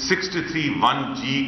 63(1)G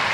2012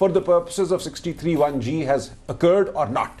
for the purposes of 63(1)G has occurred or not.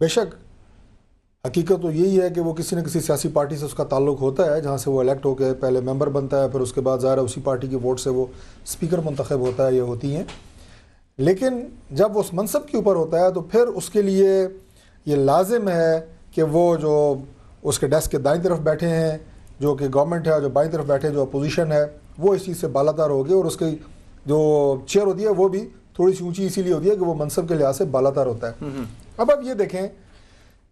بے شک حقیقت تو یہی ہے کہ وہ کسی نہ کسی سیاسی پارٹی سے اس کا تعلق ہوتا ہے، جہاں سے وہ الیکٹ ہو کے پہلے ممبر بنتا ہے، پھر اس کے بعد ظاہر ہے اسی پارٹی کے ووٹ سے وہ اسپیکر منتخب ہوتا ہے یا ہوتی ہیں. لیکن جب وہ اس منصب کے اوپر ہوتا ہے تو پھر اس کے لیے یہ لازم ہے کہ وہ جو اس کے ڈیسک کے دائیں طرف بیٹھے ہیں جو کہ گورنمنٹ ہے، جو بائیں طرف بیٹھے جو اپوزیشن ہے، وہ اس چیز سے بالاتر ہوگی، اور اس کی جو چیئر ہوتی ہے وہ بھی تھوڑی سی اونچی اسی لیے ہوتی ہے کہ وہ منصب کے لحاظ سے بالاتر ہوتا ہے. اب آپ یہ دیکھیں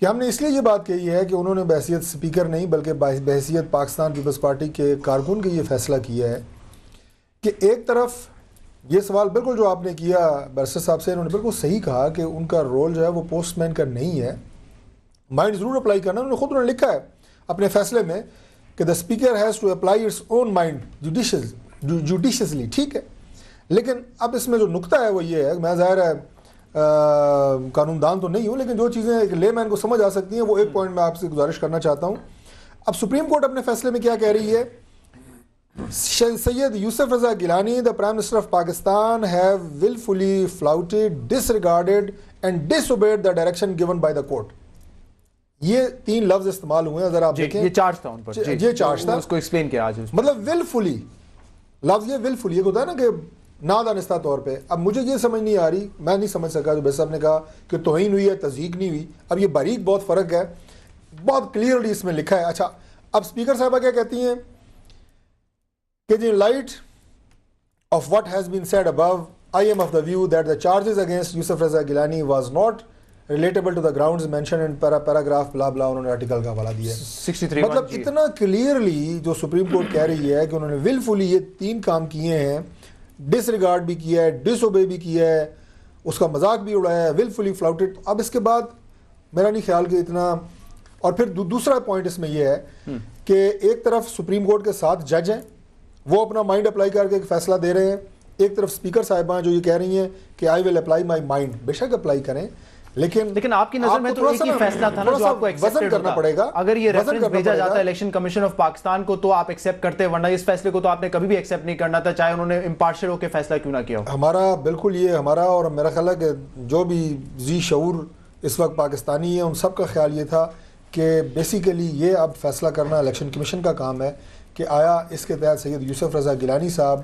کہ ہم نے اس لیے یہ بات کہی ہے کہ انہوں نے بحیثیت اسپیکر نہیں بلکہ بحیثیت پاکستان پیپلز پارٹی کے کارکن کے یہ فیصلہ کیا ہے کہ ایک طرف یہ سوال بالکل جو آپ نے کیا برسر صاحب سے، انہوں نے بالکل صحیح کہا کہ ان کا رول جو ہے وہ پوسٹ مین کا نہیں ہے، مائنڈ ضرور اپلائی کرنا. انہوں نے لکھا ہے اپنے فیصلے میں کہ the speaker has to apply its own mind judiciously, ٹھیک ہے. لیکن اب اس میں جو نقطہ ہے وہ یہ ہے، میں ظاہر ہے قانون دان تو نہیں ہوں، لیکن جو چیزیں ایک لے مین کو سمجھ آ سکتی ہیں وہ ایک پوائنٹ میں آپ سے گزارش کرنا چاہتا ہوں. اب سپریم کورٹ اپنے فیصلے میں کیا کہہ رہی ہے؟ سید یوسف Raza Gilani the Prime Minister of Pakistan have willfully flouted, disregarded and disobeyed the direction given by the court. یہ 3 لفظ استعمال ہوئے ہیں، ذرا آپ دیکھیں. یہ چارج تھا ان پر، یہ چارج تھا، اس کو ایکسپلین کیا آج. مطلب willfully لفظ یہ willfully ہوتا ہے نا کہ نادانستہ طور پہ. اب مجھے یہ سمجھ نہیں آ رہی، میں نہیں سمجھ سکا جو بھائی صاحب نے کہا کہ توہین ہوئی ہے، تضحیق نہیں ہوئی. اب یہ باریک بہت فرق ہے، بہت کلیئرلی اس میں لکھا ہے. اچھا اب اسپیکر صاحبہ کیا کہتی ہیں کہ in light of what has been said above, I am of the view that the charges against Yusuf Raza Gilani was not relatable to the grounds mentioned in paragraph blah blah. انہوں نے article کا حوالہ دیا ہے 63. مطلب اتنا clearly جو supreme court کہہ رہی ہے کہ انہوں نے willfully یہ 3 کام کیے ہیں، ڈس ریگارڈ بھی کیا ہے، ڈس اوبے بھی کیا ہے، اس کا مذاق بھی اڑایا ہے، willfully flouted. اب اس کے بعد میرا نہیں خیال کہ اتنا. اور پھر دوسرا پوائنٹ اس میں یہ ہے کہ ایک طرف سپریم کورٹ کے 7 جج ہیں، وہ اپنا مائنڈ اپلائی کر کے ایک فیصلہ دے رہے ہیں. ایک طرف اسپیکر صاحبہ جو یہ کہہ رہی ہیں کہ آئی ول اپلائی مائی مائنڈ. بے شک اپلائی کریں، لیکن آپ کی نظر میں تو ایک ہی فیصلہ تھا نا جو آپ کو ایکسپٹ کرنا پڑے گا. اگر یہ ریفرنس بھیجا جاتا الیکشن کمیشن آف پاکستان کو تو آپ ایکسپٹ کرتے، ورنہ اس فیصلے کو تو آپ نے کبھی بھی ایکسپٹ نہیں کرنا تھا، چاہے انہوں نے امپارشل ہو کے فیصلہ کیوں نہ کیا ہو. ہمارا بالکل یہ ہمارا اور میرا خیال ہے کہ جو بھی ذی شعور اس وقت پاکستانی ہے ان سب کا خیال یہ تھا کہ بیسیکلی یہ اب فیصلہ کرنا الیکشن کمیشن کا کام ہے کہ آیا اس کے تحت سید یوسف رضا گیلانی صاحب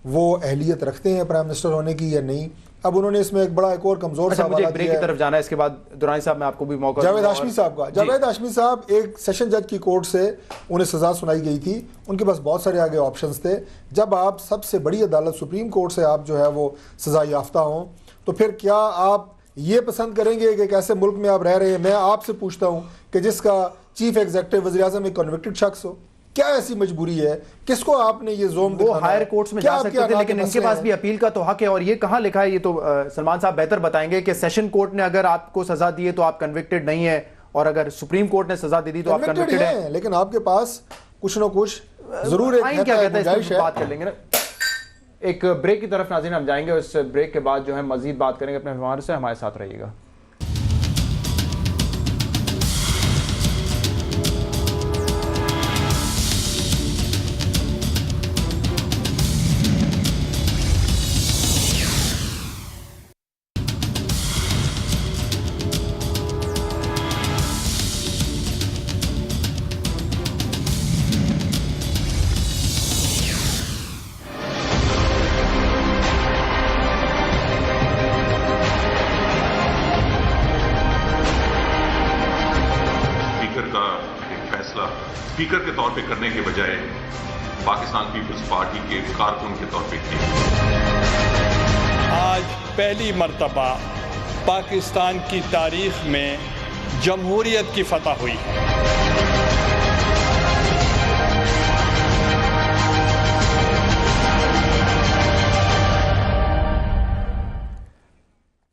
وہ اہلیت رکھتے ہیں پرائم منسٹر ہونے کی یا نہیں. اب انہوں نے اس میں ایک بڑا ایک اور کمزور سا مجھے بریک کی طرف جانا ہے، اس کے بعد دورانی صاحب میں آپ کو بھی موقع. جاوید ہاشمی صاحب کا جاوید ہاشمی صاحب ایک سیشن جج کی کورٹ سے انہیں سزا سنائی گئی تھی، ان کے پاس بہت سارے آگے آپشنز تھے. جب آپ سب سے بڑی عدالت سپریم کورٹ سے آپ جو ہے وہ سزا یافتہ ہوں تو پھر کیا آپ یہ پسند کریں گے کہ کیسے ملک میں آپ رہ رہے ہیں؟ میں آپ سے پوچھتا ہوں کہ جس کا چیف ایگزیکٹو وزیر اعظم ایک کنوکٹڈ شخص ہو، کیا ایسی مجبوری ہے؟ کس کو آپ نے یہ زوم دکھانا ہے؟ وہ ہائر کورٹس میں جا سکتے تھے، لیکن ان کے پاس بھی اپیل کا تو حق ہے. اور یہ کہاں لکھا ہے؟ یہ تو سلمان صاحب بہتر بتائیں گے کہ سیشن کورٹ نے اگر آپ کو سزا دی ہے تو آپ کنوکٹڈ نہیں ہے، اور اگر سپریم کورٹ نے سزا دے دی تو آپ کنوکٹڈ ہیں. لیکن آپ کے پاس کچھ نہ کچھ ضرور آئین کیا کہتا ہے، اس پر بات کر لیں گے نا. ایک بریک کی طرف ناظرین ہم جائیں گے، اس بریک کے بعد جو ہے مزید بات کریں گے اپنے مہمانوں سے. ہمارے ساتھ رہیے گا. اسپیکر کے طور پہ کرنے کے بجائے پاکستان پیپلز پارٹی کے کارکن کے طور پہ کیا. آج پہلی مرتبہ پاکستان کی تاریخ میں جمہوریت کی فتح ہوئی.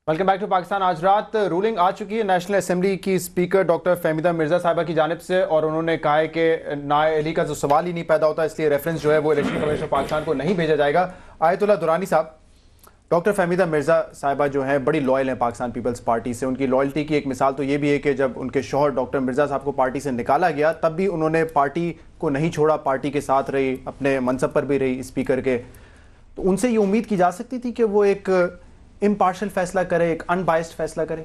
Welcome back to Pakistan. آج رات رولنگ آ چکی ہے نیشنل اسمبلی کی اسپیکر ڈاکٹر فہمیدہ مرزا صاحبہ کی جانب سے، اور انہوں نے کہا ہے کہ نااہلی کا جو سوال ہی نہیں پیدا ہوتا، اس لیے ریفرنس جو ہے وہ الیکشن کمیشن آف پاکستان کو نہیں بھیجا جائے گا. آیت اللہ درانی صاحب، ڈاکٹر فہمیدہ مرزا صاحبہ جو ہیں بڑی لائل ہیں پاکستان پیپلز پارٹی سے. ان کی لائلٹی کی ایک مثال تو یہ بھی ہے کہ جب ان کے شوہر ڈاکٹر مرزا صاحب کو پارٹی سے نکالا گیا تب بھی انہوں نے پارٹی کو نہیں چھوڑا، پارٹی کے ساتھ رہی، اپنے منصب پر بھی رہی اسپیکر کے. تو ان سے یہ امید کی جا سکتی تھی کہ وہ ایک امپارشل فیصلہ کرے، ایک ان بائسڈ فیصلہ کرے؟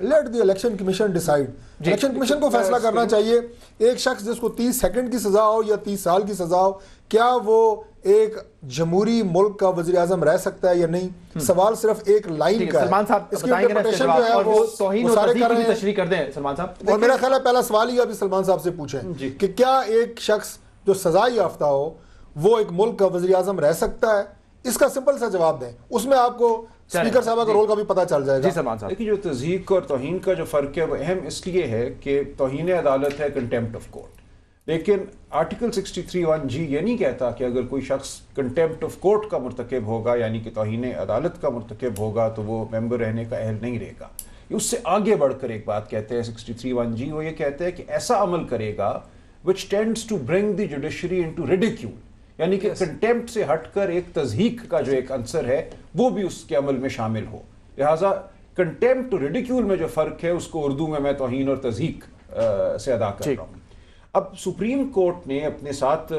Let the election commission decide. Election commission کو فیصلہ کرنا چاہیے. ایک شخص جس کو 30 سیکنڈ کی سزا ہو یا 30 سال کی سزا ہو, کیا وہ ایک جمہوری ملک کا وزیر اعظم رہ سکتا ہے یا نہیں؟ سوال صرف ایک لائن کا ہے. سلمان صاحب اس کی انٹرپریٹیشن جو ہے وہ سارے کر رہے ہیں. تشریح کر دیں سلمان صاحب. اور میرا خیال ہے پہلا سوال ہی ابھی سلمان صاحب سے پوچھیں کہ کیا ایک شخص جو سزا یافتہ ہو وہ ایک ملک کا وزیر اعظم رہ سکتا ہے؟ اس کا سمپل سا جواب دیں, اس میں آپ کو اسپیکر صاحبہ کا رول کا بھی پتہ چل جائے گا. جی سلمان صاحب. دیکھیے جو تضحیک اور توہین کا جو فرق ہے وہ اہم اس لیے ہے کہ توہین عدالت ہے کنٹیمپٹ آف کورٹ, لیکن آرٹیکل 63(1)G یہ نہیں کہتا کہ اگر کوئی شخص کنٹیمپٹ آف کورٹ کا مرتکب ہوگا یعنی کہ توہین عدالت کا مرتکب ہوگا تو وہ ممبر رہنے کا اہل نہیں رہے گا. یہ اس سے آگے بڑھ کر ایک بات کہتے ہیں 63(1)G, وہ یہ کہتے ہیں کہ ایسا عمل کرے گا which tends to bring the judiciary into ridicule, یعنی کہ کنٹیمپٹ سے ہٹ کر ایک تضحیک کا جو ایک عنصر ہے وہ بھی اس کے عمل میں شامل ہو. لہٰذا کنٹیمپٹ ٹو ریڈیکیول میں جو فرق ہے اس کو اردو میں توہین اور تضحیک سے ادا کر رہا ہوں. اب سپریم کورٹ نے اپنے 7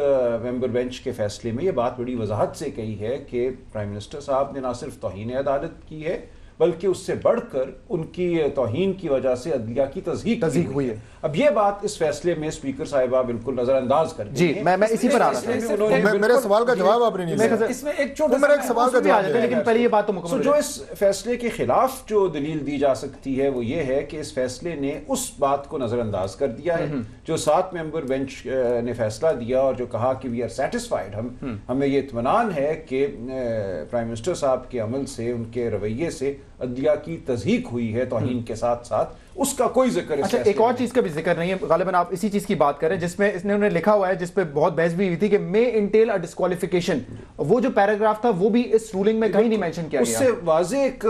ممبر بینچ کے فیصلے میں یہ بات بڑی وضاحت سے کہی ہے کہ پرائم منسٹر صاحب نے نہ صرف توہین عدالت کی ہے بلکہ اس سے بڑھ کر ان کی توہین کی وجہ سے عدلیہ کی تضحیک ہوئی ہے. اب یہ بات اس فیصلے میں اسپیکر صاحبہ بالکل نظر انداز کر دی ہے. میں اسی پر آ رہا تھا. میرے سوال کا جواب آپ نے نہیں دیا. اس میں ایک چھوٹا میرا ایک سوال کا جواب ہے, لیکن پہلے یہ بات تو مکمل. جو اس فیصلے کے خلاف جو دلیل دی جا سکتی ہے وہ یہ ہے کہ اس فیصلے نے اس بات کو نظر انداز کر دیا ہے جو 7 ممبر بینچ نے فیصلہ دیا اور جو کہا کہ وی آر سیٹسفائیڈ, ہمیں یہ اطمینان ہے کہ پرائم منسٹر صاحب کے عمل سے, ان کے رویے سے عدلیہ کی تضحیک ہوئی ہے توہین کے ساتھ ساتھ, اس کا کوئی ذکر. اچھا ایک اور چیز کا بھی ذکر نہیں ہے, غالباً آپ اسی چیز کی بات کریں جس میں انہوں نے لکھا ہوا ہے جس پہ بہت بحث بھی ہوئی تھی کہ may entail a disqualification. وہ جو پیراگراف تھا وہ بھی اس رولنگ میں کہیں نہیں مینشن کیا گیا. اس سے واضح ایک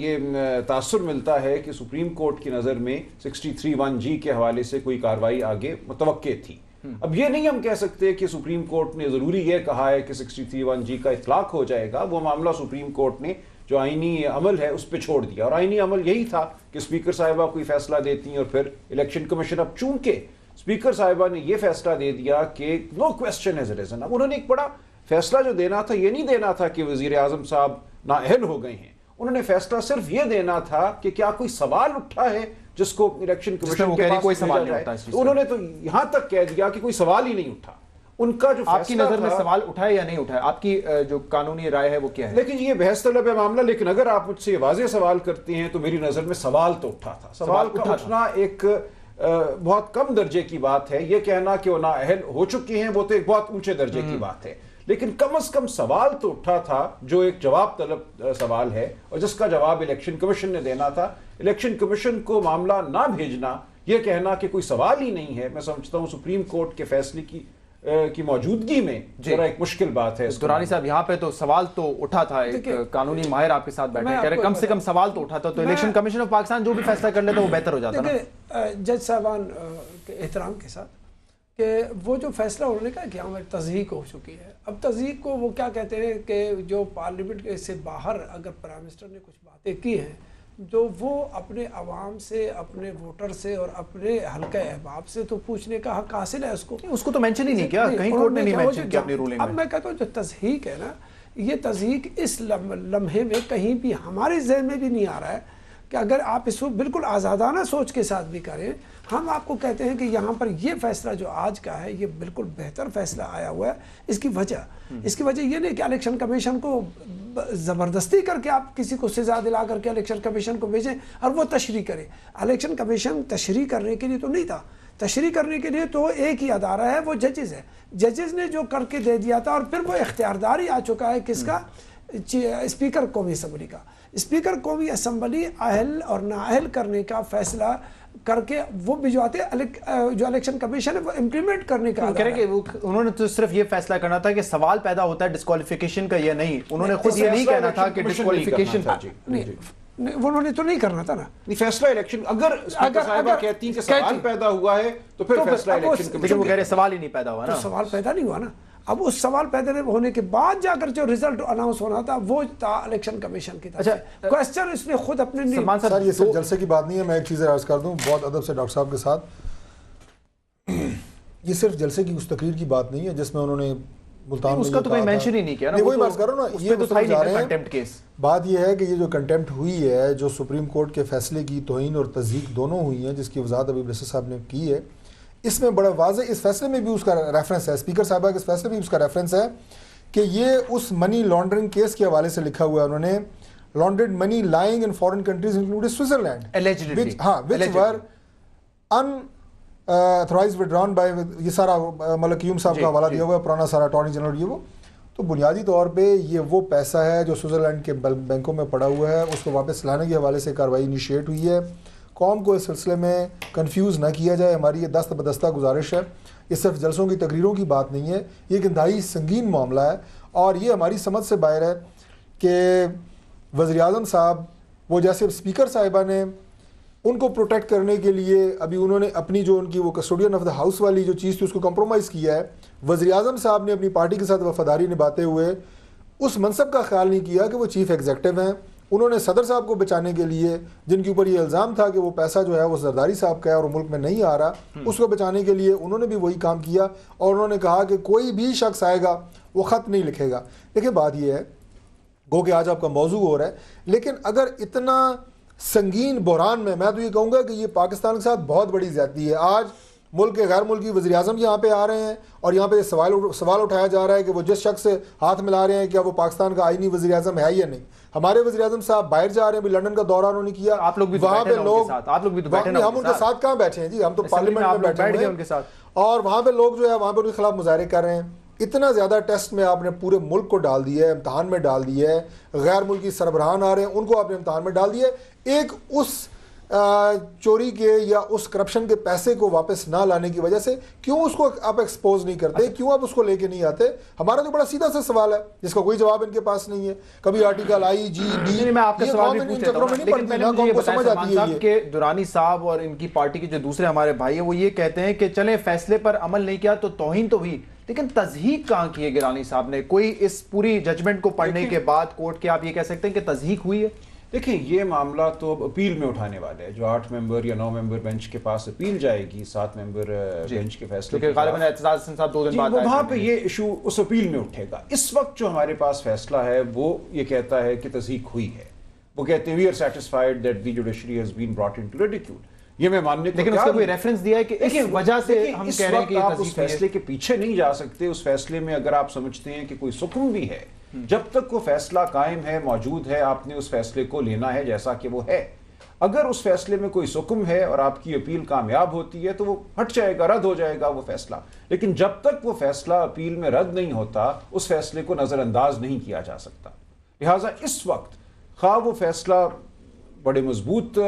یہ تاثر ملتا ہے کہ سپریم کورٹ کی نظر میں 63(1)G کے حوالے سے کوئی کارروائی آگے متوقع تھی. اب یہ نہیں ہم کہہ سکتے کہ سپریم کورٹ نے ضروری یہ کہا ہے کہ 63(1)G کا اطلاق ہو جائے گا. وہ معاملہ سپریم کورٹ نے جو آئینی عمل ہے اس پہ چھوڑ دیا, اور آئینی عمل یہی تھا کہ اسپیکر صاحبہ کوئی فیصلہ دیتی ہیں اور پھر الیکشن کمیشن. اب چونکہ اسپیکر صاحبہ نے یہ فیصلہ دے دیا کہ نو کوسچن ہیز ریزن, اب انہوں نے ایک بڑا فیصلہ جو دینا تھا یہ نہیں دینا تھا کہ وزیر اعظم صاحب نااہل ہو گئے ہیں, انہوں نے فیصلہ صرف یہ دینا تھا کہ کیا کوئی سوال اٹھا ہے جس کو الیکشن کمیشن کے پاس بھیجا جائے. انہوں نے تو یہاں تک کہہ دیا کہ کوئی سوال ہی نہیں اٹھا. ان کا جو آپ کی نظر میں سوال اٹھائے یا نہیں اٹھائے, آپ کی جو قانونی رائے ہے وہ کیا ہے؟ لیکن یہ بحث طلب ہے معاملہ, لیکن اگر آپ مجھ سے یہ واضح سوال کرتے ہیں تو میری نظر میں سوال تو اٹھا تھا. سوال کا اٹھنا ایک بہت کم درجے کی بات ہے. یہ کہنا کہ وہ نااہل ہو چکے ہیں وہ تو ایک بہت اونچے درجے کی بات ہے, لیکن کم از کم سوال تو اٹھا تھا جو ایک جواب طلب سوال ہے اور جس کا جواب الیکشن کمیشن نے دینا تھا. الیکشن کمیشن کو معاملہ نہ بھیجنا, یہ کہنا کہ کوئی سوال ہی نہیں ہے, میں سمجھتا ہوں سپریم کورٹ کے فیصلے کی موجودگی میں ذرا ایک مشکل بات ہے. دورانی صاحب یہاں پہ تو سوال تو اٹھا تھا, ایک قانونی ماہر آپ کے ساتھ بیٹھے کہہ رہے کم سے کم سوال تو اٹھا تھا, تو الیکشن کمیشن آف پاکستان جو بھی فیصلہ کر لیتا وہ بہتر ہو جاتا نا. جج صاحبان کے احترام کے ساتھ کہ وہ جو فیصلہ انہوں نے کہا کہ ہماری تضحیک ہو چکی ہے, اب تضحیک کو وہ کیا کہتے ہیں کہ جو پارلیمنٹ سے باہر اگر پرائم منسٹر نے کچھ باتیں کی ہیں جو وہ اپنے عوام سے, اپنے ووٹر سے اور اپنے حلقہ احباب سے تو پوچھنے کا حق حاصل ہے. اس کو تو مینشن ہی نہیں کیا, کہیں کورٹ نے نہیں مینشن کیا اپنی رولنگ میں. اب میں کہتا ہوں جو تضحیک ہے نا, یہ تضحیک اس لمحے میں کہیں بھی ہمارے ذہن میں بھی نہیں آ رہا ہے کہ اگر آپ اس کو بالکل آزادانہ سوچ کے ساتھ بھی کریں, ہم آپ کو کہتے ہیں کہ یہاں پر یہ فیصلہ جو آج کا ہے یہ بالکل بہتر فیصلہ آیا ہوا ہے. اس کی وجہ یہ نہیں کہ الیکشن کمیشن کو زبردستی کر کے آپ کسی کو سزا دلا کر کے الیکشن کمیشن کو بھیجیں اور وہ تشریح کرے. الیکشن کمیشن تشریح کرنے کے لیے تو نہیں تھا, تشریح کرنے کے لیے تو ایک ہی ادارہ ہے, وہ ججز ہے. ججز نے جو کر کے دے دیا تھا اور پھر وہ اختیارداری آ چکا ہے کس کا, اسپیکر قومی اسمبلی کا. اسپیکر قومی اسمبلی اہل اور نااہل کرنے کا فیصلہ کر کے وہ بھجواتے, جو الیکشن کمیشن ہے وہ امپلیمنٹ کرنے کا. انہوں نے تو صرف یہ فیصلہ کرنا تھا کہ سوال پیدا ہوتا ہے ڈسکوالیفیکیشن کا یا نہیں, انہوں نے خود یہ نہیں کہنا تھا کہ ڈسکوالیفیکیشن تھا. انہوں نے تو نہیں کرنا تھا نا فیصلہ الیکشن. اگر صاحبہ کہتی ہیں کہ سوال پیدا ہوا ہے تو پھر فیصلہ الیکشن کمیشن. وہ کہہ رہے سوال ہی نہیں پیدا ہوا نا, سوال پیدا نہیں ہوا نا. اب اس سوال پیدا ہونے کے بعد جا کر جو رزلٹ اناؤنس ہونا تھا وہ تھا الیکشن کمیشن کی طرف سے. کوسچن اس نے خود اپنے سلمان صاحب یہ صرف جلسے کی بات نہیں ہے, میں ایک چیز عرض کر دوں بہت ادب سے ڈاکٹر صاحب کے ساتھ. یہ صرف جلسے کی اس تقریر کی بات نہیں ہے جس میں انہوں نے ملتان اس کا تو کوئی مینشن ہی نہیں کیا نا. وہی بات کر رہا ہوں نا, یہ تو تھا ہی نہیں کنٹمپٹ کیس. بات یہ ہے کہ یہ جو کنٹمپٹ ہوئی ہے, جو سپریم کورٹ کے فیصلے کی توہین اور تصدیق دونوں ہوئی ہیں, جس کی وضاحت ابھی برسر صاحب نے کی ہے, اس میں بڑا واضح اس فیصلے میں بھی اس کا ریفرنس ہے, اسپیکر صاحبہ کے اس فیصلے میں بھی اس کا ریفرنس ہے کہ یہ اس منی لانڈرنگ کیس کے حوالے سے لکھا ہوا ہے انہوں نے, laundered money lying in foreign countries including Switzerland, allegedly, which were unauthorized withdrawn by, یہ سارا ملک قیوم صاحب کا حوالہ دیا ہوا ہے, پرانا سارا اٹارنی جنرل. یہ وہ تو بنیادی طور پہ یہ وہ پیسہ ہے جو سوئٹزرلینڈ کے بینکوں میں پڑا ہوا ہے, اس کو واپس لانے کے حوالے سے کارروائی انیشیٹ ہوئی ہے. قوم کو اس سلسلے میں کنفیوز نہ کیا جائے, ہماری یہ دست بدستہ گزارش ہے. یہ صرف جلسوں کی تقریروں کی بات نہیں ہے, یہ ایک انتہائی سنگین معاملہ ہے, اور یہ ہماری سمجھ سے باہر ہے کہ وزیر اعظم صاحب وہ جیسے اسپیکر صاحبہ نے ان کو پروٹیکٹ کرنے کے لیے ابھی انہوں نے اپنی جو ان کی وہ کسٹوڈین آف دا ہاؤس والی جو چیز تھی اس کو کمپرومائز کیا ہے, وزیر اعظم صاحب نے اپنی پارٹی کے ساتھ وفاداری نبھاتے ہوئے اس منصب کا خیال نہیں کیا کہ وہ چیف ایگزیکٹو ہیں. انہوں نے صدر صاحب کو بچانے کے لیے, جن کے اوپر یہ الزام تھا کہ وہ پیسہ جو ہے وہ زرداری صاحب کا ہے اور ملک میں نہیں آ رہا, اس کو بچانے کے لیے انہوں نے بھی وہی کام کیا, اور انہوں نے کہا کہ کوئی بھی شخص آئے گا وہ خط نہیں لکھے گا. دیکھیں بات یہ ہے, گو کہ آج آپ کا موضوع ہو رہا ہے, لیکن اگر اتنا سنگین بحران میں تو یہ کہوں گا کہ یہ پاکستان کے ساتھ بہت بڑی زیادتی ہے. آج ملک کے غیر ملکی وزیر اعظم یہاں پہ آ رہے ہیں اور یہاں پہ سوال اٹھایا جا رہا ہے کہ وہ جس شخص سے ہاتھ ملا رہے ہیں کیا وہ پاکستان کا آئینی وزیر اعظم ہے یا نہیں. ہمارے وزیر اعظم صاحب باہر جا رہے ہیں, لنڈن کا دورہ انہوں نے کیا, آپ لوگ بھی وہاں پہ لوگ ہم ان کے ساتھ کہاں بیٹھے ہیں جی, ہم تو پارلیمنٹ میں بیٹھے ہیں ان کے ساتھ, اور وہاں پہ لوگ جو ہے وہاں پہ ان کے خلاف مظاہرے کر رہے ہیں. اتنا زیادہ ٹیسٹ میں آپ نے پورے ملک کو ڈال دیا ہے, امتحان میں ڈال دیا ہے, غیر ملکی سربراہان آ رہے ہیں ان کو آپ نے امتحان میں ڈال دیا ہے. ایک اس چوری کے یا اس کرپشن کے پیسے کو واپس نہ لانے کی وجہ سے کیوں اس کو آپ ایکسپوز نہیں کرتے, کیوں آپ اس کو لے کے نہیں آتے. ہمارا تو بڑا سیدھا سا سوال ہے جس کا کوئی جواب ان کے پاس نہیں ہے. کبھی آرٹیکل آئی جی ڈی, میں آپ کا سوال بھی پوچھتا ہوں, لیکن پہلے مجھے یہ بتائیں سلمان صاحب کہ دورانی صاحب اور ان کی پارٹی کے جو دوسرے ہمارے بھائی ہیں وہ یہ کہتے ہیں کہ چلیں فیصلے پر عمل نہیں کیا تو توہین تو ہوئی, لیکن تضحیق کہاں کی ہے گیلانی صاحب نے؟ کوئی اس پوری ججمنٹ کو پڑھنے کے بعد کورٹ کے آپ یہ کہہ سکتے ہیں کہ تضحیق ہوئی ہے؟ دیکھیں یہ معاملہ تو اب اپیل میں اٹھانے والے ہے, جو 8 ممبر یا 9 ممبر بینچ کے پاس اپیل جائے گی 7 ممبر بینچ کے فیصلے کیونکہ غالباً اعتزاز حسن صاحب 2 دن بعد وہاں پہ یہ ایشو اس اپیل میں اٹھے گا. اس وقت جو ہمارے پاس فیصلہ ہے وہ یہ کہتا ہے کہ تصدیق ہوئی ہے. وہ کہتے ہیں we are satisfied that the judiciary has been brought into ridicule. یہ میں ماننے کو, لیکن اس کا کوئی ریفرنس دیا ہے کہ اس وجہ سے ہم کہہ رہے ہیں کہ آپ اس فیصلے کے پیچھے نہیں جا سکتے. اس فیصلے میں اگر آپ سمجھتے ہیں کہ کوئی سکم بھی ہے, جب تک وہ فیصلہ قائم ہے, موجود ہے, آپ نے اس فیصلے کو لینا ہے جیسا کہ وہ ہے. اگر اس فیصلے میں کوئی سکم ہے اور آپ کی اپیل کامیاب ہوتی ہے تو وہ ہٹ جائے گا, رد ہو جائے گا وہ فیصلہ. لیکن جب تک وہ فیصلہ اپیل میں رد نہیں ہوتا اس فیصلے کو نظر انداز نہیں کیا جا سکتا. لہٰذا اس وقت خواہ وہ فیصلہ بڑے مضبوط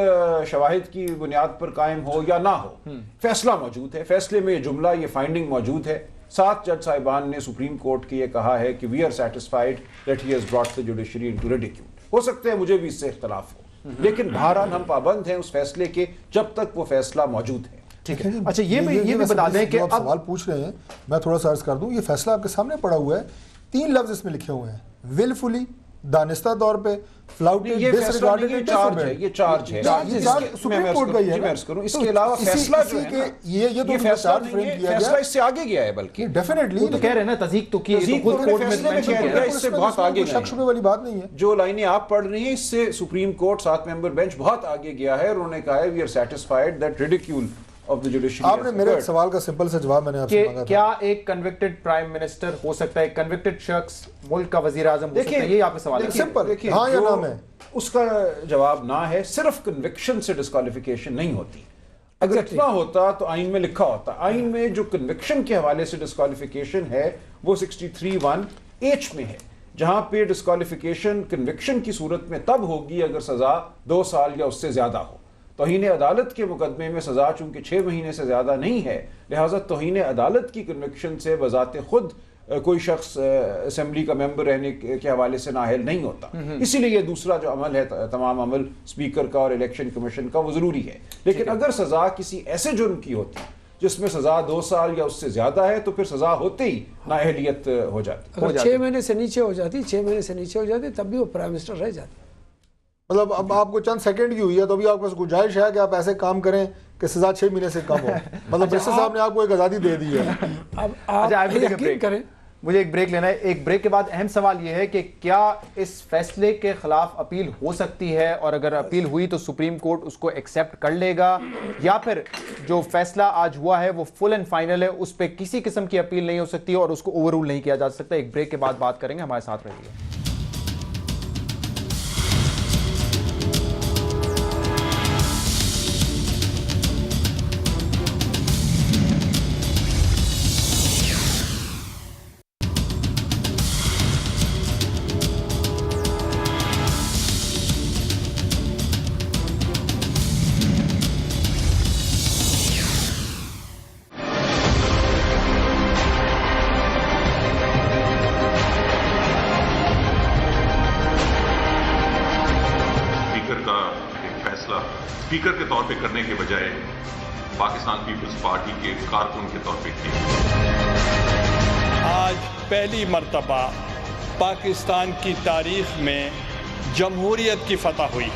شواہد کی بنیاد پر قائم ہو یا نہ ہو, فیصلہ موجود ہے. فیصلے میں یہ جملہ, یہ فائنڈنگ موجود ہے. 7 جج صاحبان نے سپریم کورٹ کے یہ کہا ہے کہ we are satisfied that he has brought the judiciary into ridicule. ہو سکتا ہے مجھے بھی اس سے اختلاف ہو, لیکن بہرحال ہم پابند ہیں اس فیصلے کے جب تک وہ فیصلہ موجود ہے. اچھا یہ بھی بتا دیں کہ آپ سوال پوچھ رہے ہیں, میں تھوڑا سا عرض کر دوں. یہ فیصلہ آپ کے سامنے پڑا ہوا ہے, 3 لفظ اس میں لکھے ہوئے ہیں, willfully, دانستہ طور پہ, فلاؤٹڈ, ڈسریگارڈڈ, یہ چارج ہے سپریم کورٹ کا ہی ہے. اس کے علاوہ فیصلہ جو ہے یہ تو فیصلہ نہیں ہے, فیصلہ اس سے آگے گیا ہے. بلکہ ڈیفینیٹلی تو کہہ رہے ہیں نا تصدیق تو کی, خود کورٹ میں مینشن کیا, اس سے بہت آگے شک شبہ والی بات نہیں ہے. جو لائنیں آپ پڑھ رہی ہیں اس سے سپریم کورٹ 7 ممبر بینچ بہت آگے گیا ہے, اور انہوں نے کہا ہے we are satisfied that ridicule of the judiciary. آپ نے میرے ایک سوال کا سمپل سا جواب میں نے آپ سے مانگا تھا, کیا ایک کنوکٹڈ پرائم منسٹر ہو سکتا ہے, ایک کنوکٹڈ شخص ملک کا وزیر اعظم ہو سکتا ہے؟ یہ آپ کا سوال ہے. سمپل, ہاں یا نام ہے. اس کا جواب نہ ہے. صرف کنوکشن سے ڈسکوالیفیکیشن نہیں ہوتی. اگر اتنا ہوتا تو آئین میں لکھا ہوتا. آئین میں جو کنوکشن کے حوالے سے ڈسکوالیفیکیشن ہے وہ 63(1)H میں ہے, جہاں پہ ڈسکوالیفیکیشن کنوکشن کی صورت میں تب ہوگی اگر سزا 2 سال یا اس سے زیادہ ہو. توہین عدالت کے مقدمے میں سزا چونکہ 6 مہینے سے زیادہ نہیں ہے, لہٰذا توہین عدالت کی کنوکشن سے بذات خود کوئی شخص اسمبلی کا ممبر رہنے کے حوالے سے نااہل نہیں ہوتا. اسی لیے یہ دوسرا جو عمل ہے, تمام عمل اسپیکر کا اور الیکشن کمیشن کا, وہ ضروری ہے. لیکن اگر سزا کسی ایسے جرم کی ہوتی جس میں سزا 2 سال یا اس سے زیادہ ہے تو پھر سزا ہوتے ہی نااہلیت ہو جاتی. اگر 6 مہینے سے نیچے ہو جاتی, 6 مہینے سے نیچے ہو جاتی, تب بھی وہ پرائم منسٹر رہ جاتے. مطلب اب آپ کو چند سیکنڈ کی ہوئی ہے تو ابھی آپ کو گنجائش ہے کہ آپ ایسے کام کریں کہ سزا 6 مہینے سے کم ہو. مطلب جسٹس صاحب نے آپ کو ایک آزادی دے دی ہے. اب آپ یقین کریں مجھے ایک بریک لینا ہے. ایک بریک کے بعد اہم سوال یہ ہے کہ کیا اس فیصلے کے خلاف اپیل ہو سکتی ہے, اور اگر اپیل ہوئی تو سپریم کورٹ اس کو ایکسیپٹ کر لے گا, یا پھر جو فیصلہ آج ہوا ہے وہ فل اینڈ فائنل ہے, اس پہ کسی قسم کی اپیل نہیں ہو سکتی اور اس کو اوور رول نہیں کیا جا سکتا. ایک بریک کے بعد بات کریں گے, ہمارے ساتھ رہیے. اسپیکر کے طور پہ کرنے کے بجائے پاکستان پیپلز پارٹی کے کارکن کے طور پہ کیا. آج پہلی مرتبہ پاکستان کی تاریخ میں جمہوریت کی فتح ہوئی.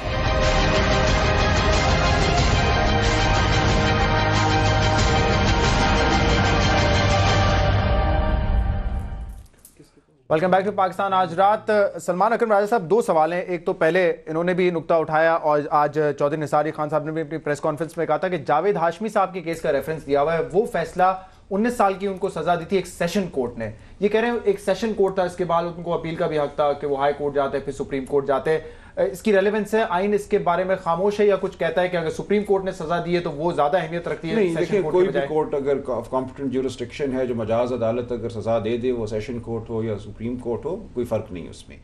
ویلکم بیک ٹو پاکستان آج رات. سلمان اکرم راجہ صاحب, دو سوال ہیں. ایک تو پہلے انہوں نے بھی نقطہ اٹھایا اور آج چودھری نثاری خان صاحب نے بھی اپنی پریس کانفرنس میں کہا تھا کہ جاوید ہاشمی صاحب کے کیس کا ریفرنس دیا ہوا ہے, وہ فیصلہ 19 سال کی ان کو سزا دی تھی ایک سیشن کورٹ نے. یہ کہہ رہے ہیں ایک سیشن کورٹ تھا, اس کے بعد ان کو اپیل کا بھی حق تھا کہ وہ ہائی کورٹ جاتے پھر سپریم کورٹ جاتے. اس کی ریلیونس ہے, آئین اس کے بارے میں خاموش ہے یا کچھ کہتا ہے کہ اگر سپریم کورٹ نے سزا دی ہے تو وہ زیادہ اہمیت رکھتی ہے؟ نہیں دیکھیں, کوئی بھی کورٹ اگر کمپیٹنٹ جورسڈکشن ہے, جو مجاز عدالت اگر سزا دے دے, وہ سیشن کورٹ ہو یا سپریم کورٹ ہو, کوئی فرق نہیں اس میں.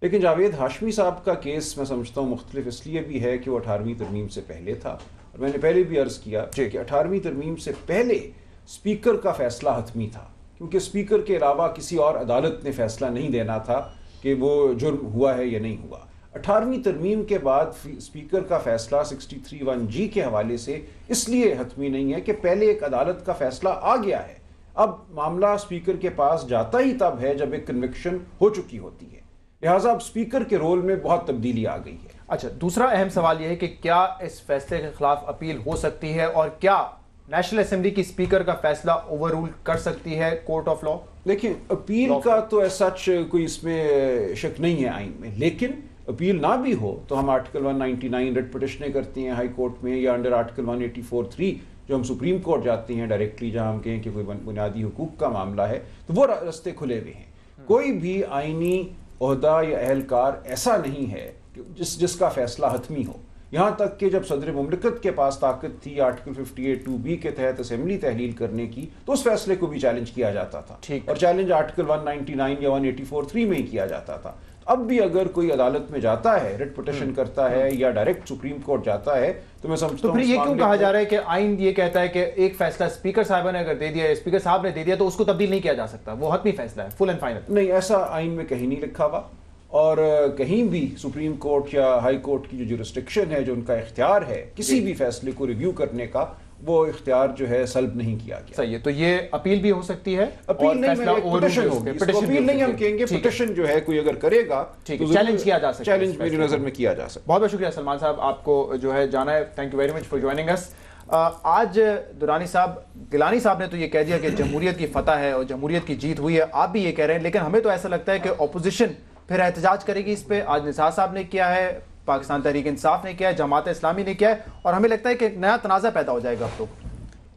لیکن جاوید ہاشمی صاحب کا کیس میں سمجھتا ہوں مختلف اس لیے بھی ہے کہ وہ 18ویں ترمیم سے پہلے تھا, اور میں نے پہلے بھی عرض کیا کہ 18ویں ترمیم سے پہلے اسپیکر کا فیصلہ حتمی تھا, کیونکہ اسپیکر کے علاوہ کسی اور عدالت نے فیصلہ نہیں دینا تھا کہ وہ جرم ہوا ہے یا نہیں ہوا. 18ویں ترمیم کے بعد اسپیکر کا فیصلہ 63(1)G کے حوالے سے اس لیے حتمی نہیں ہے کہ پہلے ایک عدالت کا فیصلہ آ گیا ہے. اب معاملہ اسپیکر کے پاس جاتا ہی تب ہے جب ایک کنوکشن ہو چکی ہوتی ہے, لہٰذا اب اسپیکر کے رول میں بہت تبدیلی آ گئی ہے. اچھا, دوسرا اہم سوال یہ ہے کہ کیا اس فیصلے کے خلاف اپیل ہو سکتی ہے, اور کیا نیشنل اسمبلی کی اسپیکر کا فیصلہ اوور رول کر سکتی ہے کورٹ آف لا؟ دیکھیں, اپیل کا تو ایسا کوئی اس میں شک نہیں ہے آئین میں, لیکن اپیل نہ بھی ہو تو ہم آرٹیکل 199 ریٹ پٹیشنیں کرتے ہیں ہائی کورٹ میں, یا انڈر آرٹیکل 184(3) جو ہم سپریم کورٹ جاتے ہیں ڈائریکٹلی, جہاں ہم کہیں کہ کوئی بنیادی حقوق کا معاملہ ہے, تو وہ راستے کھلے ہوئے ہیں. کوئی بھی آئینی عہدہ یا اہلکار ایسا نہیں ہے جس کا فیصلہ حتمی ہو. یہاں تک کہ جب صدر مملکت کے پاس طاقت تھی آرٹیکل 58(2)B کے تحت اسمبلی تحلیل کرنے کی, تو اس فیصلے کو بھی چیلنج کیا جاتا تھا, اور چیلنج آرٹیکل 199 یا 184(3) میں ہی کیا جاتا تھا. اب بھی اگر کوئی عدالت میں جاتا ہے, ریٹ پٹیشن کرتا ہے یا ڈائریکٹ سپریم کورٹ جاتا ہے, تو میں سمجھتا ہوں. تو پھر یہ کیوں کہا جا رہا ہے کہ آئین یہ کہتا ہے کہ ایک فیصلہ اسپیکر صاحب نے اگر دے دیا, اسپیکر صاحب نے دے دیا, تو اس کو تبدیل نہیں کیا جا سکتا, وہ حتمی فیصلہ ہے, فل اینڈ فائنل؟ نہیں, ایسا آئین میں کہیں نہیں لکھا ہوا, اور کہیں بھی سپریم کورٹ یا ہائی کورٹ کی جو جورسڈکشن ہے, جو ان کا اختیار ہے کسی بھی فیصلے کو ریویو کرنے کا, وہ اختیار جو ہے سلب نہیں کیا گیا. صحیح ہے, تو یہ اپیل بھی ہو سکتی ہے؟ اپیل نہیں, پٹیشن ہوگی. اپیل نہیں ہم کہیں گے, پٹیشن جو ہے کوئی اگر کرے گا تو چیلنج کیا جا سکتا ہے, چیلنج میری نظر میں کیا جا سکتا. بہت بہت شکریہ سلمان صاحب, آپ کو جو ہے جانا ہے. Thank you very much for joining us. آج درانی صاحب, گیلانی صاحب نے تو یہ کہہ دیا کہ جمہوریت کی فتح ہے اور جمہوریت کی جیت ہوئی ہے, آپ بھی یہ کہہ رہے ہیں, لیکن ہمیں تو ایسا لگتا ہے کہ اپوزیشن پھر احتجاج کرے گی اس پہ. آج نثار صاحب نے کیا ہے, پاکستان تحریک انصاف نے کیا ہے, جماعت اسلامی نے کیا ہے, اور ہمیں لگتا ہے کہ ایک نیا تنازع پیدا ہو جائے گا. اب تو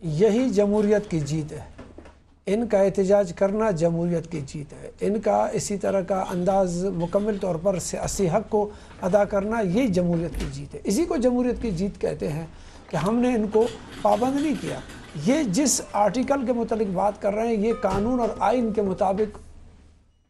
یہی جمہوریت کی جیت ہے, ان کا احتجاج کرنا جمہوریت کی جیت ہے, ان کا اسی طرح کا انداز مکمل طور پر سیاسی حق کو ادا کرنا, یہ جمہوریت کی جیت ہے. اسی کو جمہوریت کی جیت کہتے ہیں کہ ہم نے ان کو پابند نہیں کیا. یہ جس آرٹیکل کے متعلق بات کر رہے ہیں, یہ قانون اور آئین کے مطابق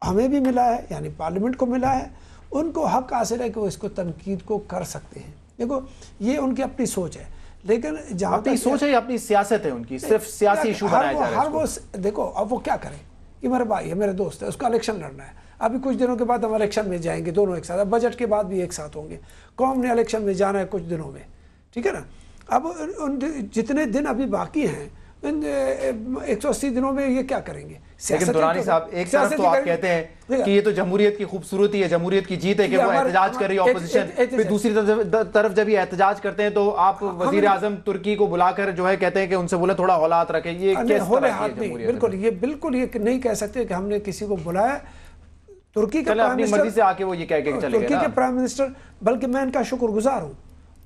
ہمیں بھی ملا ہے, یعنی پارلیمنٹ کو ملا ہے, ان کو حق حاصل ہے کہ وہ اس کو تنقید کو کر سکتے ہیں. دیکھو, یہ ان کی اپنی سوچ ہے, لیکن جہاں اپنی سوچ ہے یا اپنی سیاست ہے ان کی, صرف سیاسی ایشو بنایا جا رہا ہے. وہ دیکھو, اب وہ کیا کریں, یہ میرا بھائی ہے, میرے دوست ہے, اس کا الیکشن لڑنا ہے. ابھی کچھ دنوں کے بعد ہم الیکشن میں جائیں گے دونوں ایک ساتھ, اب بجٹ کے بعد بھی ایک ساتھ ہوں گے. قوم نے الیکشن میں جانا ہے کچھ دنوں میں, ٹھیک ہے نا. اب جتنے دن ابھی باقی ہیں 180 دنوں میں یہ کیا کریں گے؟ لیکن دورانی صاحب ایک طرف تو آپ کہتے ہیں کہ یہ تو جمہوریت کی خوبصورتی ہے، جمہوریت کی جیت ہے کہ وہ احتجاج کر رہی ہے اپوزیشن، پھر دوسری طرف جب یہ احتجاج کرتے ہیں تو آپ وزیر اعظم ترکی کو بلا کر جو ہے کہتے ہیں کہ ان سے بولے تھوڑا ہولات رکھیں. یہ کس طرح کی جمہوریت؟ بالکل یہ نہیں کہہ سکتے کہ ہم نے کسی کو بلایا. ترکی کا اپنی مرضی سے آ کے وہ یہ کہہ کے چلے گئے ترکی کے پرائم منسٹر، بلکہ میں ان کا شکر گزار ہوں.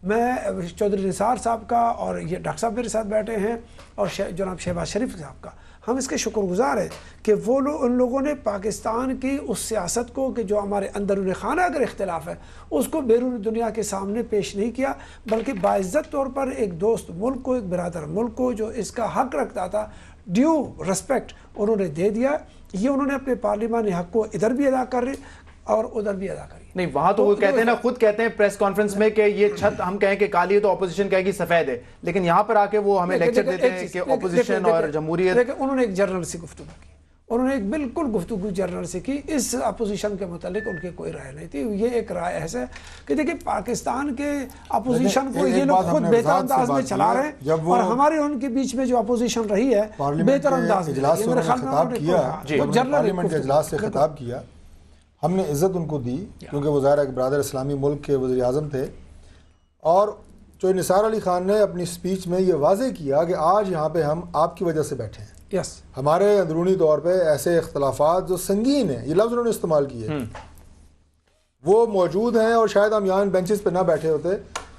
میں چودھری نثار صاحب کا اور یہ ڈاکٹر صاحب میرے ساتھ بیٹھے ہیں اور جناب شہباز شریف صاحب کا، ہم اس کے شکر گزار ہیں کہ وہ ان لوگوں نے پاکستان کی اس سیاست کو کہ جو ہمارے اندرون خانہ اگر اختلاف ہے اس کو بیرون دنیا کے سامنے پیش نہیں کیا، بلکہ باعزت طور پر ایک دوست ملک کو، ایک برادر ملک کو جو اس کا حق رکھتا تھا، ڈیو رسپیکٹ انہوں نے دے دیا. یہ انہوں نے اپنے پارلیمانی حق کو ادھر بھی ادا کر رہے اور ادھر بھی ادا کری. نہیں وہاں تو وہ کہتے ہیں نا، خود کہتے ہیں پریس کانفرنس میں کہ یہ چھت ہم کہیں کہ کالی ہے تو اپوزیشن کہے گی سفید ہے، لیکن یہاں پر آ کے وہ ہمیں لیکچر دیتے ہیں کہ اپوزیشن اور جمہوریت. لیکن انہوں نے ایک جرنل سے گفتگو کی، انہوں نے ایک بالکل گفتگو جرنل سے کی. اس اپوزیشن کے متعلق ان کی کوئی رائے نہیں تھی. یہ ایک رائے ایسا ہے کہ دیکھیں پاکستان کے اپوزیشن کو یہ لوگ خود بہتر انداز میں چلا رہے ہیں اور ہمارے ان کے بیچ میں جو اپوزیشن رہی ہے بہتر انداز میں. پارلیمنٹ کے اجلاس سے خطاب کیا، ہم نے عزت ان کو دی کیونکہ وہ ظاہر ایک برادر اسلامی ملک کے وزیر اعظم تھے. اور چودھری نثار علی خان نے اپنی سپیچ میں یہ واضح کیا کہ آج یہاں پہ ہم آپ کی وجہ سے بیٹھے ہیں. ہمارے اندرونی طور پہ ایسے اختلافات جو سنگین ہیں، یہ لفظ انہوں نے استعمال کیے، وہ موجود ہیں اور شاید ہم یہاں بینچز پہ نہ بیٹھے ہوتے.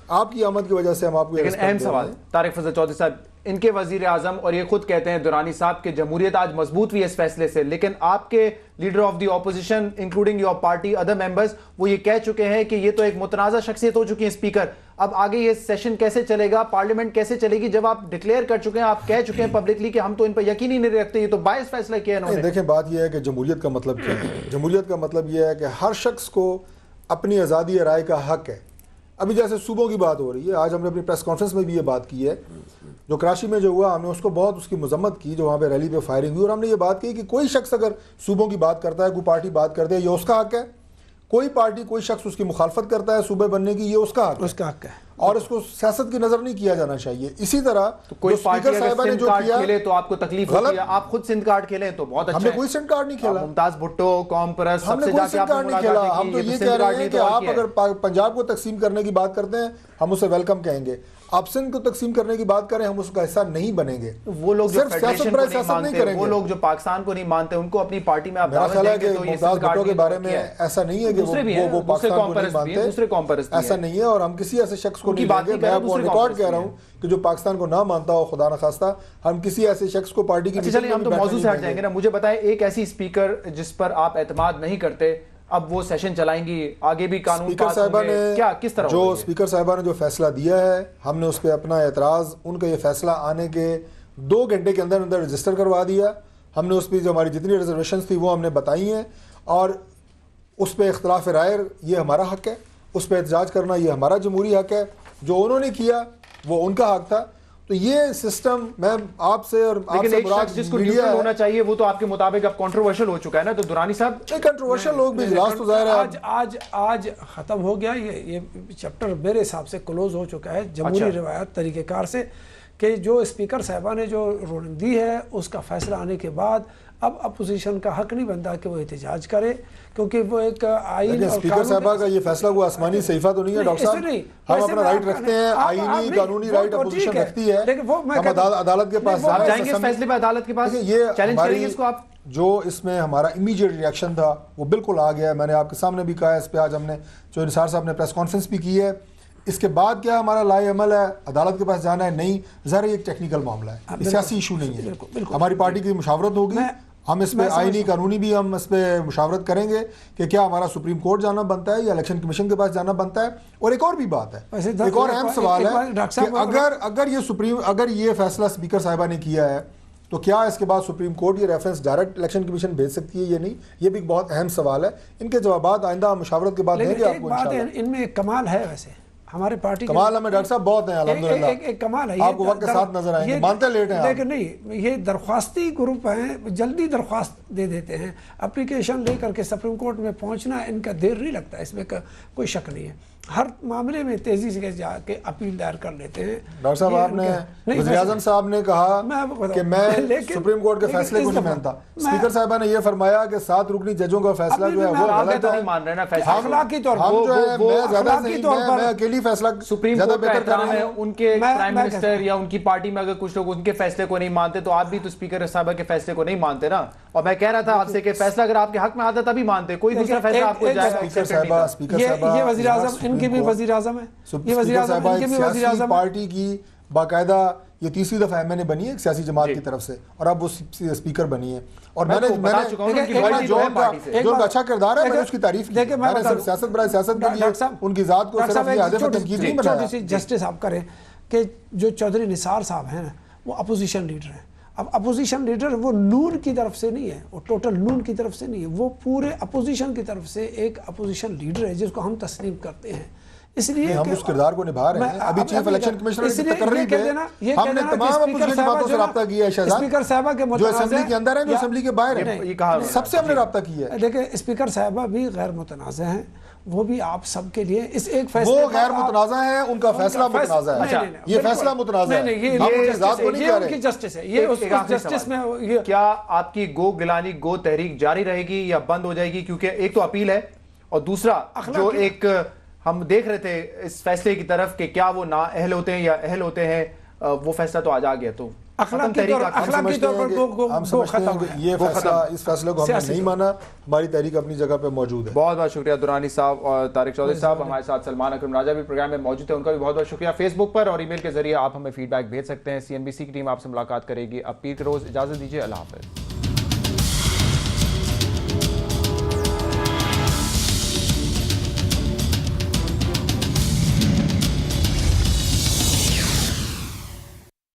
آپ کی آمد کی وجہ سے ہم آپ کو. لیکن اہم سوال طارق فضل چودھری صاحب، ان کے وزیر اعظم اور یہ خود کہتے ہیں درانی صاحب کہ جمہوریت آج مضبوط ہوئی ہے اس فیصلے سے، لیکن آپ کے leader of the opposition including your party other members وہ یہ کہہ چکے ہیں کہ یہ تو ایک متنازع شخصیت ہو چکی ہے اسپیکر. اب آگے یہ سیشن کیسے چلے گا، پارلیمنٹ کیسے چلے گی جب آپ ڈکلیئر کر چکے ہیں، آپ کہہ چکے ہیں پبلکلی کہ ہم تو ان پر یقین ہی نہیں رکھتے، یہ تو باعث فیصلہ کیا ہے انہوں نے. دیکھیں بات یہ ہے کہ جمہوریت کا مطلب کیا ہے. جمہوریت کا مطلب یہ ہے کہ ہر شخص کو اپنی آزادی رائے کا حق ہے. ابھی جیسے صوبوں کی بات ہو رہی ہے، آج ہم نے اپنی پریس کانفرنس میں بھی یہ بات کی ہے، جو کراچی میں جو ہوا ہم نے اس کو بہت اس کی مذمت کی، جو وہاں پہ ریلی پہ فائرنگ ہوئی، اور ہم نے یہ بات کی کہ کوئی شخص اگر صوبوں کی بات کرتا ہے، کوئی پارٹی بات کرتے ہے، یہ اس کا حق ہے. کوئی پارٹی کوئی شخص اس کی مخالفت کرتا ہے صوبے بننے کی، یہ اس کا حق ہے اور اس کو سیاست کی نظر نہیں کیا جانا چاہیے. اسی طرح کوئی پارٹی اگر سندھ کارڈ کھیلے تو آپ کو تکلیف ہوتی ہے، آپ خود سندھ کارڈ کھیلیں تو بہت اچھا ہے. ہم نے کوئی سندھ کارڈ نہیں کھیلا، ممتاز بھٹو قوم پرست ہم نے کوئی سندھ کارڈ نہیں کھیلا. ہم تو یہ کہہ رہے ہیں کہ آپ اگر پنجاب کو تقسیم کرنے کی بات کرتے ہیں ہم اسے ویلکم کہیں گے، آپ سندھ کو تقسیم کرنے کی بات کریں ہم اس کا حصہ نہیں بنیں گے. وہ لوگ جو سیاست پر سیاست نہیں کریں گے، وہ لوگ جو پاکستان کو نہیں مانتے ان کو اپنی پارٹی میں آپ میرا خیال ہے کہ ممتاز بھٹو کے بارے میں ایسا نہیں ہے کہ وہ پاکستان کو نہیں مانتے، ایسا نہیں ہے. اور ہم کسی ایسے شخص کو نہیں مانتے. میں آپ کو ریکارڈ کہہ رہا ہوں کہ جو پاکستان کو نہ مانتا ہو، خدا نخواستہ ہم کسی ایسے شخص کو پارٹی کی. چلیے ہم تو موضوع سے ہٹ جائیں گے نا. مجھے بتائیں ایک ایسی اسپیکر جس پر آپ اعتماد نہیں کرتے، اب وہ سیشن چلائیں گی، آگے بھی قانون پاس ہوں گے، کیا کس طرح؟ جو اسپیکر صاحبہ نے جو فیصلہ دیا ہے، ہم نے اس پہ اپنا اعتراض، ان کا یہ فیصلہ آنے کے 2 گھنٹے کے اندر اندر رجسٹر کروا دیا. ہم نے اس پہ جو ہماری جتنی ریزرویشنز تھی وہ ہم نے بتائی ہیں، اور اس پہ اختلاف رائے یہ ہمارا حق ہے، اس پہ احتجاج کرنا یہ ہمارا جمہوری حق ہے. جو انہوں نے کیا وہ ان کا حق تھا. تو یہ سسٹم میں آپ سے اور آپ سے مراد جس کو نیوٹرل ہونا چاہیے وہ تو آپ کے مطابق اب کنٹروورشل ہو چکا ہے نا. تو درانی صاحب کنٹروورشل لوگ بھی اجلاس تو ظاہر ہے آج ختم ہو گیا. یہ چیپٹر میرے حساب سے کلوز ہو چکا ہے جمہوری روایت طریقہ کار سے، کہ جو اسپیکر صاحبہ نے جو رولنگ دی ہے اس کا فیصلہ آنے کے بعد اب اپوزیشن کا حق نہیں بنتا کہ وہ احتجاج کرے، کیونکہ وہ ایک آئین اور اسپیکر صاحبہ کا یہ فیصلہ کوئی آسمانی صحیفہ تو نہیں ہے ڈاکٹر صاحب. ہم اپنا رائٹ رکھتے ہیں، آئینی قانونی رائٹ اپوزیشن رکھتی ہے، ہم عدالت کے پاس جائیں گے اس فیصلے پہ، عدالت کے پاس چیلنج کریں گے اس کو. آپ جو اس میں ہمارا امیجیٹ ریئیکشن تھا وہ بالکل آ گیا ہے. میں نے آپ کے سامنے بھی کہا ہے، اس پہ آج ہم نے جو نثار صاحب نے پریس کانفرنس بھی کی ہے. اس کے بعد کیا ہمارا لائے عمل ہے، عدالت کے پاس جانا ہے؟ نہیں، ظاہر یہ ایک ٹیکنیکل معاملہ ہے، سیاسی ایشو نہیں ہے. ہماری پارٹی کی مشاورت ہوگی، ہم اس پہ آئینی قانونی بھی ہم اس پہ مشاورت کریں گے کہ کیا ہمارا سپریم کورٹ جانا بنتا ہے یا الیکشن کمیشن کے پاس جانا بنتا ہے. اور ایک اور بھی بات ہے، ایک اور اہم سوال ہے کہ اگر یہ فیصلہ اسپیکر صاحبہ نے کیا ہے تو کیا اس کے بعد سپریم کورٹ یہ ریفرنس ڈائریکٹ الیکشن کمیشن بھیج سکتی ہے یا نہیں؟ یہ بھی ایک بہت اہم سوال ہے. ان کے جوابات آئندہ مشاورت کے بعد دیں گے آپ کو انشاءاللہ. ان میں ایک کمال ہے، ویسے ہمارے پارٹی کمال ہمیں ڈاکٹر صاحب بہت ہیں الحمدللہ، ایک کمال ہے. آپ کو وقت کے ساتھ نظر آئیں گے، مانتے لیٹ ہیں لیکن نہیں، یہ درخواستی گروپ ہیں، جلدی درخواست دے دیتے ہیں. اپلیکیشن لے کر کے سپریم کورٹ میں پہنچنا ان کا دیر نہیں لگتا، اس میں کوئی شک نہیں ہے. ہر معاملے میں تیزی سے جا کے اپیل دائر کر لیتے ہیں. ڈاکٹر صاحب آپ نے وزیر اعظم صاحب نے کہا کہ میں سپریم کورٹ کے فیصلے کو نہیں مانتا. اسپیکر صاحبہ نے یہ فرمایا کہ 7 رکنی ججوں کا فیصلہ جو ہے وہ غلط ہے. اخلاقی طور پر ہم جو ہے میں زیادہ نہیں, میں اکیلی فیصلہ سپریم زیادہ کورٹ کا بہتر کر احترام رہا ہے. ہوں. ان کے پرائم منسٹر یا ان کی پارٹی میں اگر کچھ لوگ ان کے فیصلے کو نہیں مانتے تو آپ بھی تو اسپیکر صاحبہ کے فیصلے کو نہیں مانتے نا. اور میں کہہ رہا تھا آپ سے کہ فیصلہ اگر آپ کے حق میں آتا تبھی مانتے, کوئی دوسرا فیصلہ آپ کو یہ وزیر اعظم ان کے بھی وزیر اعظم ہے, یہ وزیر اعظم ان کے بھی وزیر اعظم پارٹی کی باقاعدہ یہ تیسری دفعہ ایم این اے بنی ہے ایک سیاسی جماعت کی طرف سے, اور اب وہ اسپیکر بنی ہے. اور میں نے جو ان کا اچھا کردار ہے میں نے اس کی تعریف کی. میں نے صرف سیاست برائے سیاست کے لیے ان کی ذات کو صرف یہ ہدف تنقید نہیں بنایا. چھوٹی سی جسٹس آپ کریں کہ جو چودھری نثار صاحب ہیں وہ اپوزیشن لیڈر ہیں. اب اپوزیشن لیڈر وہ نون کی طرف سے نہیں ہے, وہ ٹوٹل نون کی طرف سے نہیں ہے, وہ پورے اپوزیشن کی طرف سے ایک اپوزیشن لیڈر ہے جس کو ہم تسلیم کرتے ہیں. اس لیے ہم اس کردار کو نبھا رہے ہیں. ابھی چیف الیکشن کمشنر کی تقرری پہ ہم نے تمام اپوزیشن کی باتوں سے رابطہ کیا ہے شہزاد, اسپیکر صاحبہ کے جو اسمبلی کے اندر ہیں جو اسمبلی کے باہر ہیں, سب سے ہم نے رابطہ کیا ہے. دیکھیں اسپیکر صاحبہ بھی غیر متنازع ہیں, وہ بھی آپ سب کے لیے اس ایک فیصلے وہ غیر متنازع ہیں, ان کا فیصلہ متنازع ہے. یہ فیصلہ متنازع ہے, ہم ان کی ذات کو نہیں کہہ رہے. جسٹس ہے یہ, اس جسٹس میں کیا آپ کی گو گلانی گو تحریک جاری رہے گی یا بند ہو جائے گی؟ کیونکہ ایک تو اپیل ہے اور دوسرا جو ایک ہم دیکھ رہے تھے اس فیصلے کی طرف کہ کیا وہ نااہل ہوتے ہیں یا اہل ہوتے ہیں, وہ فیصلہ تو آج آ گیا. تو اخلاقی طور پر ہم سمجھتے ہیں کہ یہ فیصلہ, اس فیصلے کو ہم نے نہیں مانا. ہماری تحریک اپنی جگہ پہ موجود ہے. بہت بہت شکریہ درانی صاحب اور طارق چودھری صاحب. ہمارے ساتھ سلمان اکرم راجہ بھی پروگرام میں موجود ہے, ان کا بھی بہت بہت شکریہ. فیس بک پر اور ای میل کے ذریعے آپ ہمیں فیڈ بیک بھیج سکتے ہیں. CNBC کی ٹیم آپ سے ملاقات کرے گی. اب پیر کے روز اجازت دیجیے, اللہ حافظ.